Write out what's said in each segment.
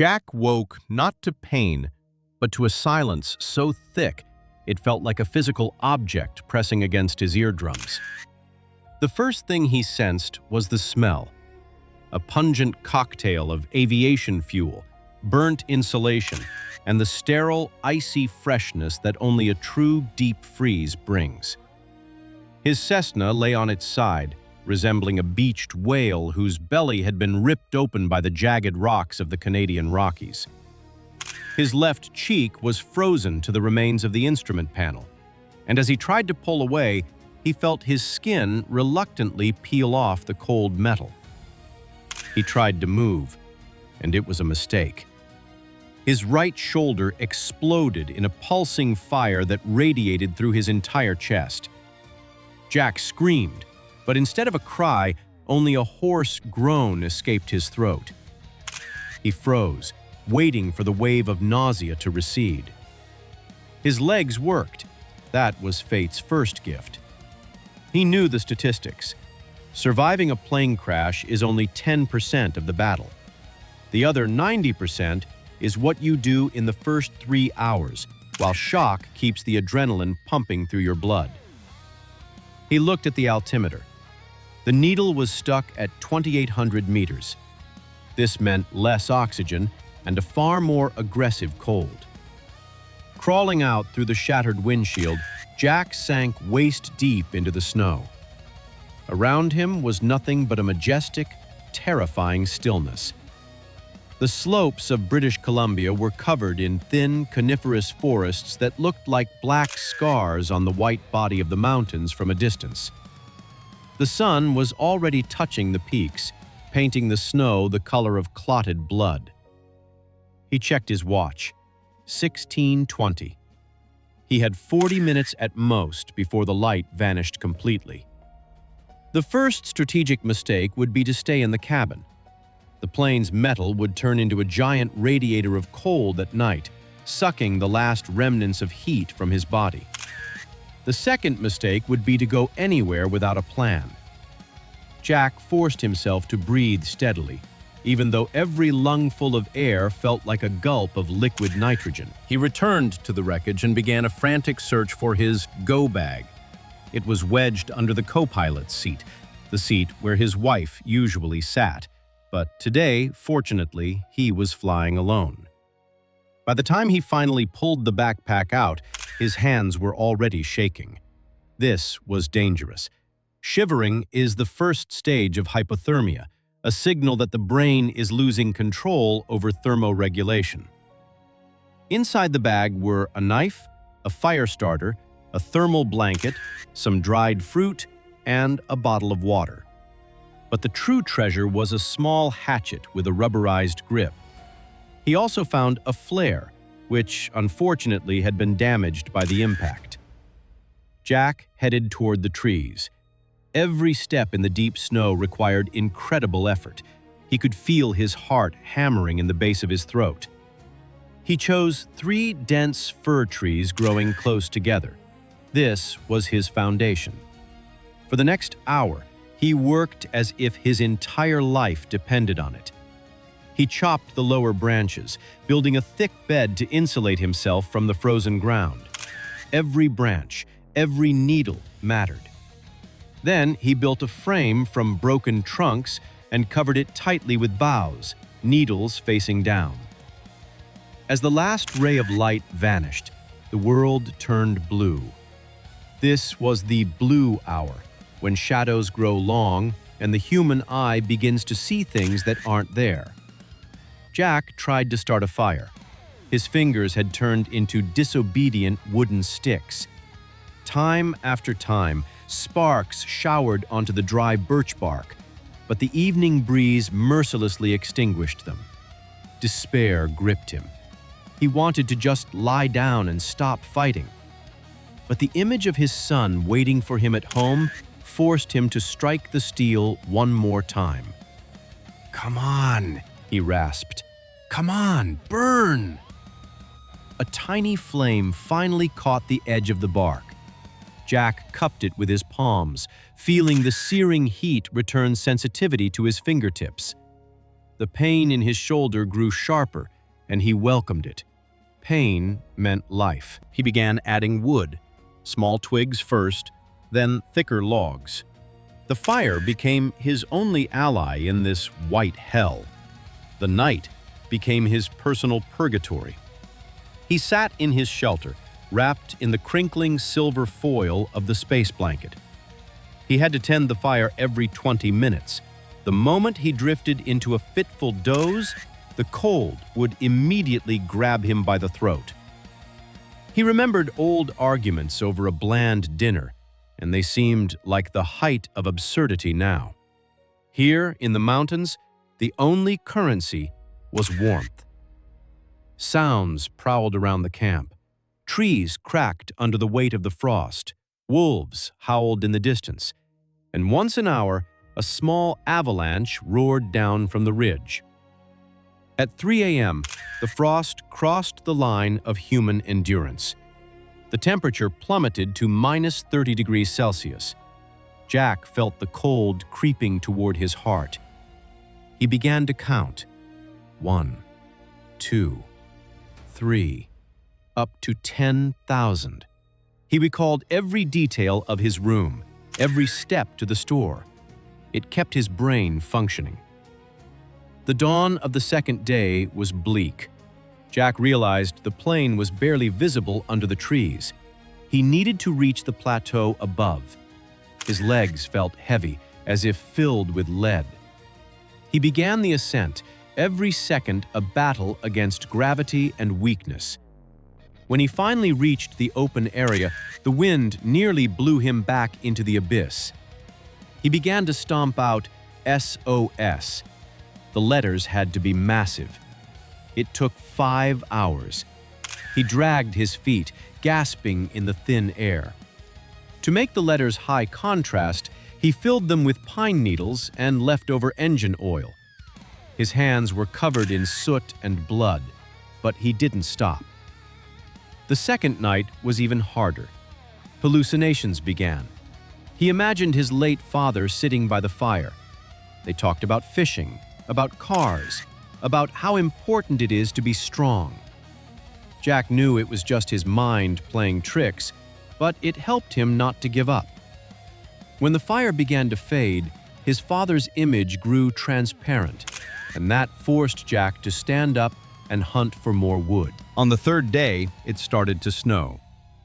Jack woke not to pain, but to a silence so thick it felt like a physical object pressing against his eardrums. The first thing he sensed was the smell, a pungent cocktail of aviation fuel, burnt insulation, and the sterile, icy freshness that only a true deep freeze brings. His Cessna lay on its side, resembling a beached whale whose belly had been ripped open by the jagged rocks of the Canadian Rockies. His left cheek was frozen to the remains of the instrument panel, and as he tried to pull away, he felt his skin reluctantly peel off the cold metal. He tried to move, and it was a mistake. His right shoulder exploded in a pulsing fire that radiated through his entire chest. Jack screamed, but instead of a cry, only a hoarse groan escaped his throat. He froze, waiting for the wave of nausea to recede. His legs worked. That was fate's first gift. He knew the statistics. Surviving a plane crash is only 10% of the battle. The other 90% is what you do in the first 3 hours, while shock keeps the adrenaline pumping through your blood. He looked at the altimeter. The needle was stuck at 2,800 meters. This meant less oxygen and a far more aggressive cold. Crawling out through the shattered windshield, Jack sank waist-deep into the snow. Around him was nothing but a majestic, terrifying stillness. The slopes of British Columbia were covered in thin, coniferous forests that looked like black scars on the white body of the mountains from a distance. The sun was already touching the peaks, painting the snow the color of clotted blood. He checked his watch. 16:20. He had 40 minutes at most before the light vanished completely. The first strategic mistake would be to stay in the cabin. The plane's metal would turn into a giant radiator of cold at night, sucking the last remnants of heat from his body. The second mistake would be to go anywhere without a plan. Jack forced himself to breathe steadily, even though every lungful of air felt like a gulp of liquid nitrogen. He returned to the wreckage and began a frantic search for his go bag. It was wedged under the co-pilot's seat, the seat where his wife usually sat. But today, fortunately, he was flying alone. By the time he finally pulled the backpack out, his hands were already shaking. This was dangerous. Shivering is the first stage of hypothermia, a signal that the brain is losing control over thermoregulation. Inside the bag were a knife, a fire starter, a thermal blanket, some dried fruit, and a bottle of water. But the true treasure was a small hatchet with a rubberized grip. He also found a flare, which unfortunately had been damaged by the impact. Jack headed toward the trees. Every step in the deep snow required incredible effort. He could feel his heart hammering in the base of his throat. He chose 3 dense fir trees growing close together. This was his foundation. For the next hour, he worked as if his entire life depended on it. He chopped the lower branches, building a thick bed to insulate himself from the frozen ground. Every branch, every needle mattered. Then he built a frame from broken trunks and covered it tightly with boughs, needles facing down. As the last ray of light vanished, the world turned blue. This was the blue hour, when shadows grow long and the human eye begins to see things that aren't there. Jack tried to start a fire. His fingers had turned into disobedient wooden sticks. Time after time, sparks showered onto the dry birch bark, but the evening breeze mercilessly extinguished them. Despair gripped him. He wanted to just lie down and stop fighting. But the image of his son waiting for him at home forced him to strike the steel one more time. "Come on," he rasped. "Come on, burn!" A tiny flame finally caught the edge of the bark. Jack cupped it with his palms, feeling the searing heat return sensitivity to his fingertips. The pain in his shoulder grew sharper, and he welcomed it. Pain meant life. He began adding wood, small twigs first, then thicker logs. The fire became his only ally in this white hell. The night became his personal purgatory. He sat in his shelter, wrapped in the crinkling silver foil of the space blanket. He had to tend the fire every 20 minutes. The moment he drifted into a fitful doze, the cold would immediately grab him by the throat. He remembered old arguments over a bland dinner, and they seemed like the height of absurdity now. Here in the mountains, the only currency was warmth. Sounds prowled around the camp. Trees cracked under the weight of the frost. Wolves howled in the distance. And once an hour, a small avalanche roared down from the ridge. At 3 a.m., the frost crossed the line of human endurance. The temperature plummeted to minus 30 degrees Celsius. Jack felt the cold creeping toward his heart. He began to count. 1, 2, 3, up to 10,000. He recalled every detail of his room, every step to the store. It kept his brain functioning. The dawn of the second day was bleak. Jack realized the plane was barely visible under the trees. He needed to reach the plateau above. His legs felt heavy, as if filled with lead. He began the ascent, every second a battle against gravity and weakness. When he finally reached the open area, the wind nearly blew him back into the abyss. He began to stomp out SOS. The letters had to be massive. It took 5 hours. He dragged his feet, gasping in the thin air. To make the letters high contrast, he filled them with pine needles and leftover engine oil. His hands were covered in soot and blood, but he didn't stop. The second night was even harder. Hallucinations began. He imagined his late father sitting by the fire. They talked about fishing, about cars, about how important it is to be strong. Jack knew it was just his mind playing tricks, but it helped him not to give up. When the fire began to fade, his father's image grew transparent, and that forced Jack to stand up and hunt for more wood. On the third day, it started to snow.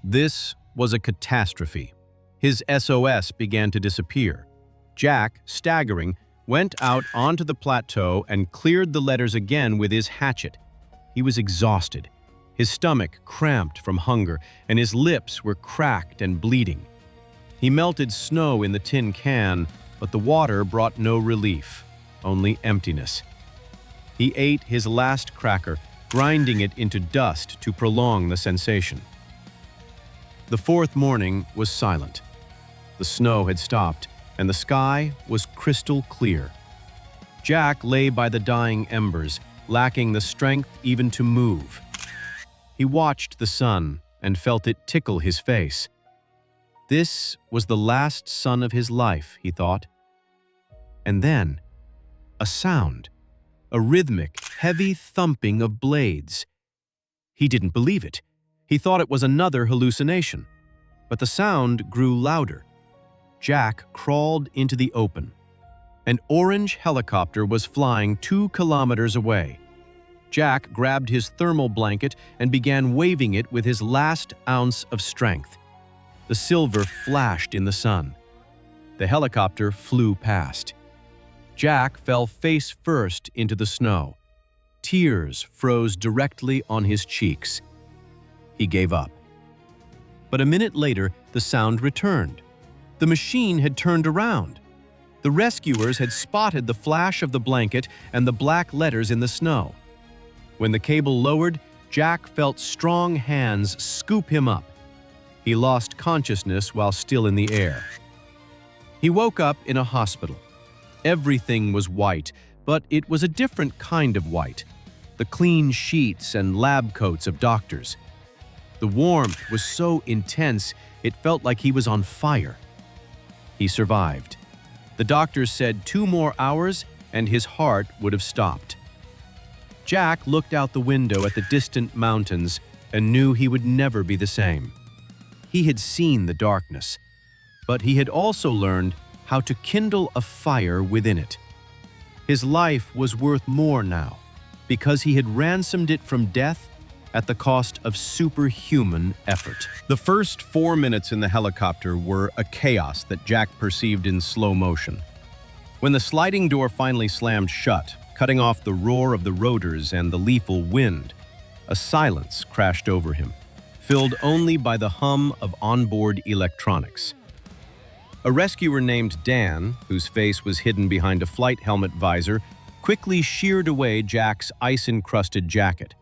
This was a catastrophe. His SOS began to disappear. Jack, staggering, went out onto the plateau and cleared the letters again with his hatchet. He was exhausted. His stomach cramped from hunger, and his lips were cracked and bleeding. He melted snow in the tin can, but the water brought no relief, only emptiness. He ate his last cracker, grinding it into dust to prolong the sensation. The fourth morning was silent. The snow had stopped, and the sky was crystal clear. Jack lay by the dying embers, lacking the strength even to move. He watched the sun and felt it tickle his face. This was the last sun of his life, he thought. And then, a sound, a rhythmic, heavy thumping of blades. He didn't believe it. He thought it was another hallucination. But the sound grew louder. Jack crawled into the open. An orange helicopter was flying 2 kilometers away. Jack grabbed his thermal blanket and began waving it with his last ounce of strength. The silver flashed in the sun. The helicopter flew past. Jack fell face first into the snow. Tears froze directly on his cheeks. He gave up. But a minute later, the sound returned. The machine had turned around. The rescuers had spotted the flash of the blanket and the black letters in the snow. When the cable lowered, Jack felt strong hands scoop him up. He lost consciousness while still in the air. He woke up in a hospital. Everything was white, but it was a different kind of white. The clean sheets and lab coats of doctors. The warmth was so intense, it felt like he was on fire. He survived. The doctors said 2 more hours and his heart would have stopped. Jack looked out the window at the distant mountains and knew he would never be the same. He had seen the darkness, but he had also learned how to kindle a fire within it. His life was worth more now, because he had ransomed it from death at the cost of superhuman effort. The first 4 minutes in the helicopter were a chaos that Jack perceived in slow motion. When the sliding door finally slammed shut, cutting off the roar of the rotors and the lethal wind, a silence crashed over him, filled only by the hum of onboard electronics. A rescuer named Dan, whose face was hidden behind a flight helmet visor, quickly sheared away Jack's ice-encrusted jacket.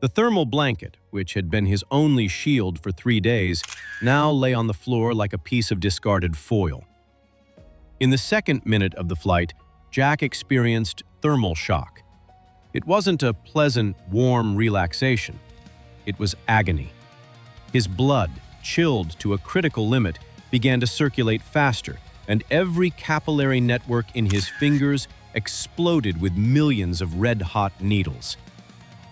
The thermal blanket, which had been his only shield for 3 days, now lay on the floor like a piece of discarded foil. In the second minute of the flight, Jack experienced thermal shock. It wasn't a pleasant, warm relaxation. It was agony. His blood, chilled to a critical limit, began to circulate faster, and every capillary network in his fingers exploded with millions of red-hot needles.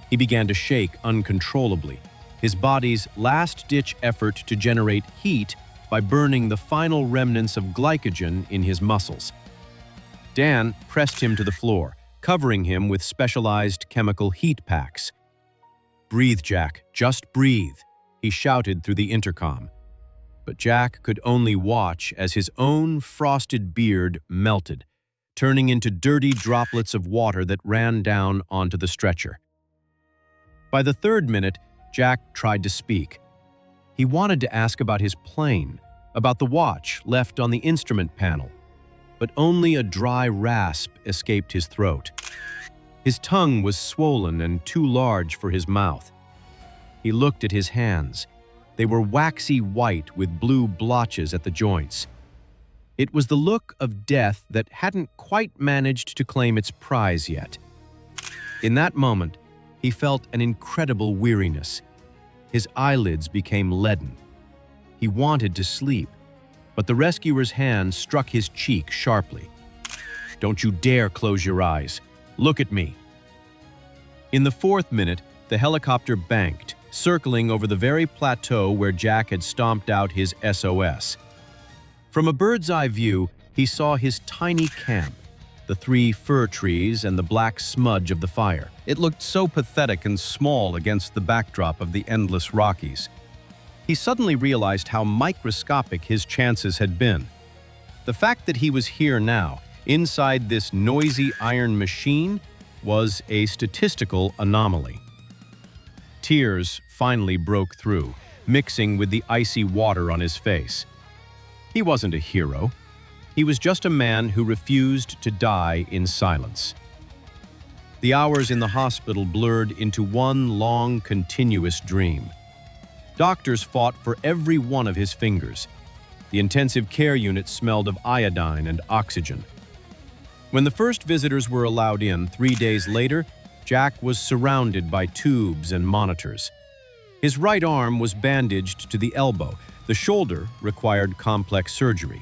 He began to shake uncontrollably, his body's last-ditch effort to generate heat by burning the final remnants of glycogen in his muscles. Dan pressed him to the floor, covering him with specialized chemical heat packs. "Breathe, Jack, just breathe," he shouted through the intercom. But Jack could only watch as his own frosted beard melted, turning into dirty droplets of water that ran down onto the stretcher. By the third minute, Jack tried to speak. He wanted to ask about his plane, about the watch left on the instrument panel, but only a dry rasp escaped his throat. His tongue was swollen and too large for his mouth. He looked at his hands. They were waxy white with blue blotches at the joints. It was the look of death that hadn't quite managed to claim its prize yet. In that moment, he felt an incredible weariness. His eyelids became leaden. He wanted to sleep, but the rescuer's hand struck his cheek sharply. "Don't you dare close your eyes. Look at me." In the fourth minute, the helicopter banked, circling over the very plateau where Jack had stomped out his SOS. From a bird's-eye view, he saw his tiny camp, the 3 fir trees and the black smudge of the fire. It looked so pathetic and small against the backdrop of the endless Rockies. He suddenly realized how microscopic his chances had been. The fact that he was here now, inside this noisy iron machine, was a statistical anomaly. Tears finally broke through, mixing with the icy water on his face. He wasn't a hero. He was just a man who refused to die in silence. The hours in the hospital blurred into one long, continuous dream. Doctors fought for every one of his fingers. The intensive care unit smelled of iodine and oxygen. When the first visitors were allowed in 3 days later, Jack was surrounded by tubes and monitors. His right arm was bandaged to the elbow. The shoulder required complex surgery.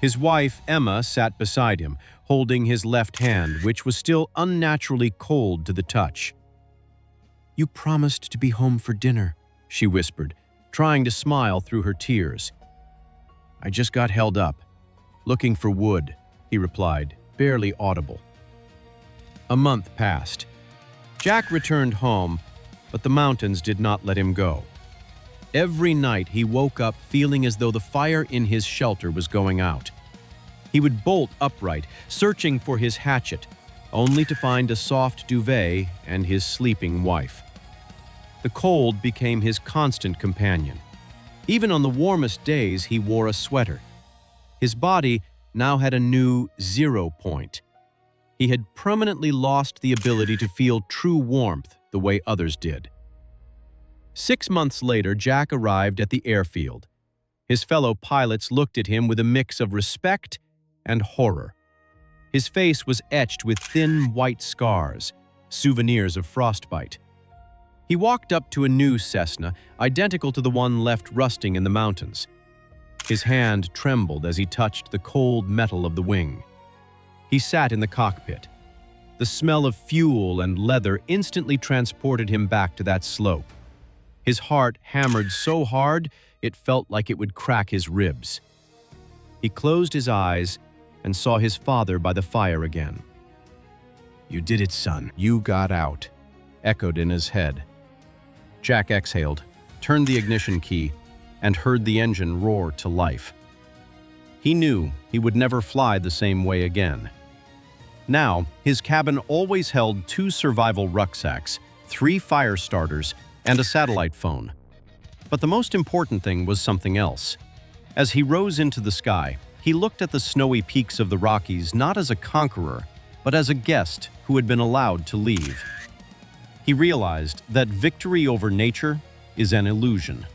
His wife, Emma, sat beside him, holding his left hand, which was still unnaturally cold to the touch. "You promised to be home for dinner," she whispered, trying to smile through her tears. "I just got held up, looking for wood," he replied, barely audible. A month passed. Jack returned home, but the mountains did not let him go. Every night he woke up feeling as though the fire in his shelter was going out. He would bolt upright, searching for his hatchet, only to find a soft duvet and his sleeping wife. The cold became his constant companion. Even on the warmest days, he wore a sweater. His body now had a new 0 point. He had permanently lost the ability to feel true warmth the way others did. 6 months later, Jack arrived at the airfield. His fellow pilots looked at him with a mix of respect and horror. His face was etched with thin white scars, souvenirs of frostbite. He walked up to a new Cessna, identical to the one left rusting in the mountains. His hand trembled as he touched the cold metal of the wing. He sat in the cockpit. The smell of fuel and leather instantly transported him back to that slope. His heart hammered so hard it felt like it would crack his ribs. He closed his eyes and saw his father by the fire again. "You did it, son. You got out," echoed in his head. Jack exhaled, turned the ignition key, and heard the engine roar to life. He knew he would never fly the same way again. Now, his cabin always held 2 survival rucksacks, 3 fire starters, and a satellite phone. But the most important thing was something else. As he rose into the sky, he looked at the snowy peaks of the Rockies not as a conqueror, but as a guest who had been allowed to leave. He realized that victory over nature is an illusion.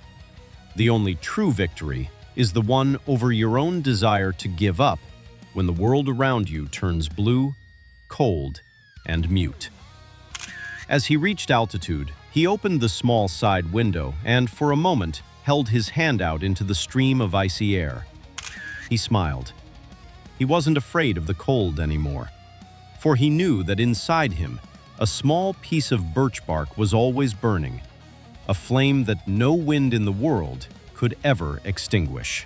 The only true victory is the one over your own desire to give up when the world around you turns blue, cold, and mute. As he reached altitude, he opened the small side window and, for a moment, held his hand out into the stream of icy air. He smiled. He wasn't afraid of the cold anymore, for he knew that inside him, a small piece of birch bark was always burning, a flame that no wind in the world could ever extinguish.